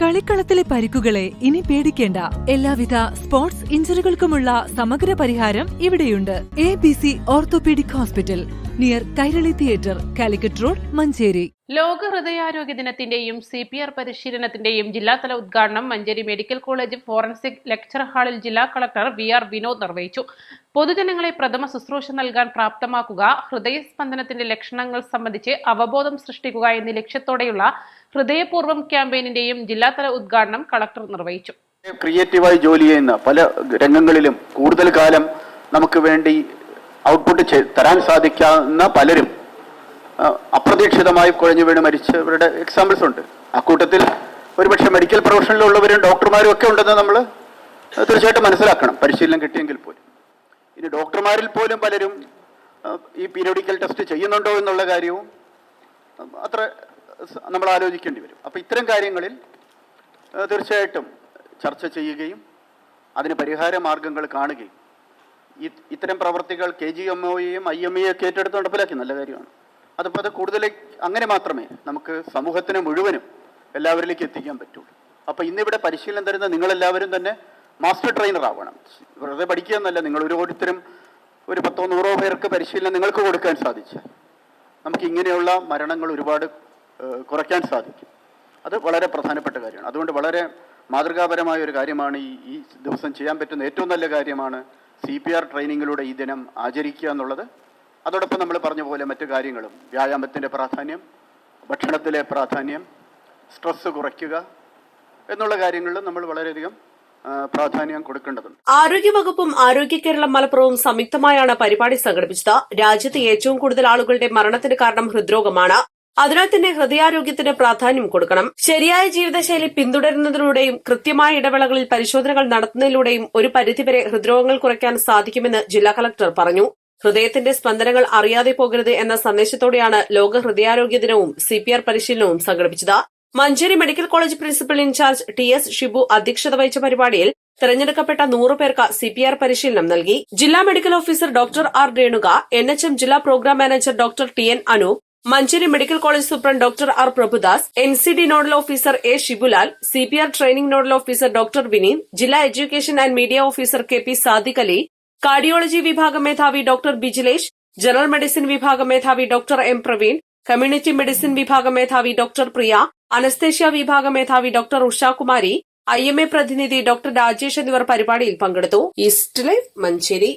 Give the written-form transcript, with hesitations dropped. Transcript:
കളിക്കളത്തിലെ പരിക്കുകളെ ഇനി പേടിക്കേണ്ട. എല്ലാവിധ സ്പോർട്സ് ഇഞ്ചുറികൾക്കുമുള്ള സമഗ്ര പരിഹാരം ഇവിടെയുണ്ട്. ABC orthopaedic hospital, near Kairali theatre, Calicut road, Manjeri. ലോക ഹൃദയാരോഗ്യ ദിനത്തിന്റെയും CPR പരിശീലനത്തിന്റെയും ജില്ലാതല ഉദ്ഘാടനം Manjeri medical college forensic lecture ഹാളിൽ ജില്ലാ കളക്ടർ VR വിനോദ് നിർവഹിച്ചു. പൊതുജനങ്ങളെ പ്രഥമ ശുശ്രൂഷ നൽകാൻ പ്രാപ്തമാക്കുക, ഹൃദയസ്പന്ദനത്തിന്റെ ലക്ഷണങ്ങൾ സംബന്ധിച്ച് അവബോധം സൃഷ്ടിക്കുക എന്നീ ലക്ഷ്യത്തോടെയുള്ള ഹൃദയപൂർവ്വം ക്യാമ്പയിനിന്റെയും ജില്ലാതല ഉദ്ഘാടനം കളക്ടർ നിർവഹിച്ചു. ക്രിയേറ്റീവായി ജോലി ചെയ്യുന്ന പല രംഗങ്ങളിലും കൂടുതൽ കാലം നമുക്ക് വേണ്ടി ഔട്ട്പുട്ട് തരാൻ സാധിക്കാവുന്ന പലരും അപ്രതീക്ഷിതമായി കുഴഞ്ഞു വീണ് മരിച്ചവരുടെ എക്സാമ്പിൾസ് ഉണ്ട്. അക്കൂട്ടത്തിൽ ഒരുപക്ഷെ മെഡിക്കൽ പ്രൊഫഷനിലുള്ളവരും ഡോക്ടർമാരും ഒക്കെ ഉണ്ടെന്ന് നമ്മൾ തീർച്ചയായിട്ടും മനസ്സിലാക്കണം, പരിശീലനം കിട്ടിയെങ്കിൽ പോലും. ഇനി ഡോക്ടർമാരിൽ പോലും പലരും ഈ പീരിയോഡിക്കൽ ടെസ്റ്റ് ചെയ്യുന്നുണ്ടോ എന്നുള്ള കാര്യവും അത്ര നമ്മൾ ആലോചിക്കേണ്ടി വരും. അപ്പോൾ ഇത്തരം കാര്യങ്ങളിൽ തീർച്ചയായിട്ടും ചർച്ച ചെയ്യുകയും അതിന് പരിഹാര മാർഗങ്ങൾ കാണുകയും ഇത്തരം പ്രവർത്തികൾ KGMOയെയും IMEയും ഒക്കെ ഏറ്റെടുത്ത് നടപ്പിലാക്കി നല്ല കാര്യമാണ്. അതിപ്പോൾ അത് കൂടുതൽ അങ്ങനെ മാത്രമേ നമുക്ക് സമൂഹത്തിന് മുഴുവനും എല്ലാവരിലേക്ക് എത്തിക്കാൻ പറ്റുള്ളൂ. അപ്പോൾ ഇന്നിവിടെ പരിശീലനം തരുന്ന നിങ്ങളെല്ലാവരും തന്നെ മാസ്റ്റർ ട്രെയിനർ ആവണം. വെറുതെ പഠിക്കുക എന്നല്ല, നിങ്ങൾ ഓരോരുത്തരും ഒരു 10-100 പേർക്ക് പരിശീലനം നിങ്ങൾക്ക് കൊടുക്കാൻ സാധിച്ചാൽ നമുക്ക് ഇങ്ങനെയുള്ള മരണങ്ങൾ ഒരുപാട് കുറയ്ക്കാൻ സാധിക്കും. അത് വളരെ പ്രധാനപ്പെട്ട കാര്യമാണ്. അതുകൊണ്ട് വളരെ മാതൃകാപരമായ ഒരു കാര്യമാണ് ഈ ദിവസം ചെയ്യാൻ പറ്റുന്ന ഏറ്റവും നല്ല കാര്യമാണ് CPR ട്രെയിനിങ്ങിലൂടെ ഈ ദിനം ആചരിക്കുക എന്നുള്ളത്. അതോടൊപ്പം നമ്മൾ പറഞ്ഞ പോലെ മറ്റു കാര്യങ്ങളും, വ്യായാമത്തിൻ്റെ പ്രാധാന്യം, ഭക്ഷണത്തിലെ പ്രാധാന്യം, സ്ട്രെസ് കുറയ്ക്കുക എന്നുള്ള കാര്യങ്ങളിൽ നമ്മൾ വളരെയധികം പ്രാധാന്യം കൊടുക്കേണ്ടതുണ്ട്. ആരോഗ്യവകുപ്പും ആരോഗ്യ കേരളം മലപ്പുറവും സംയുക്തമായാണ് പരിപാടി സംഘടിപ്പിച്ചത്. രാജ്യത്ത് ഏറ്റവും കൂടുതൽ ആളുകളുടെ മരണത്തിന് കാരണം ഹൃദ്രോഗമാണ്. അതിനാൽ തന്നെ ഹൃദയാരോഗ്യത്തിന് പ്രാധാന്യം കൊടുക്കണം. ശരിയായ ജീവിതശൈലി പിന്തുടരുന്നതിലൂടെയും കൃത്യമായ ഇടവേളകളിൽ പരിശോധനകൾ നടത്തുന്നതിലൂടെയും ഒരു പരിധിവരെ ഹൃദ്രോഗങ്ങൾ കുറയ്ക്കാൻ സാധിക്കുമെന്ന് ജില്ലാ കളക്ടർ പറഞ്ഞു. ഹൃദയത്തിന്റെ സ്പന്ദനങ്ങൾ അറിയാതെ പോകരുത് എന്ന സന്ദേശത്തോടെയാണ് ലോക ഹൃദയാരോഗ്യ ദിനവും CPR പരിശീലനവും സംഘടിപ്പിച്ചത്. Manjeri medical college principal incharge TS Shibu അധ്യക്ഷത വഹിച്ച പരിപാടിയിൽ തെരഞ്ഞെടുക്കപ്പെട്ട 100 പേർക്ക് CPR പരിശീലനം നൽകി. ജില്ലാ medical officer doctor R Renuka, NHM ജില്ലാ programme manager doctor TN Anoop, Manjeri medical college superintendent doctor R Prabhudas, NCD nodal officer A Shibulal, CPR training nodal officer doctor Vineeth, ജില്ലാ education and media officer KP Sadiq Ali, cardiology വിഭാഗം മേധാവി ഡോക്ടർ ബിജിലേഷ്, ജനറൽ മെഡിസിൻ വിഭാഗം മേധാവി doctor M Praveen, community medicine വിഭാഗം മേധാവി doctor Priya, anaesthesia വിഭാഗം മേധാവി doctor Ushakumari, IMA പ്രതിനിധി ഡോക്ടർ രാജേഷ് എന്നിവർ പരിപാടിയിൽ പങ്കെടുത്തു. East live, Manjeri.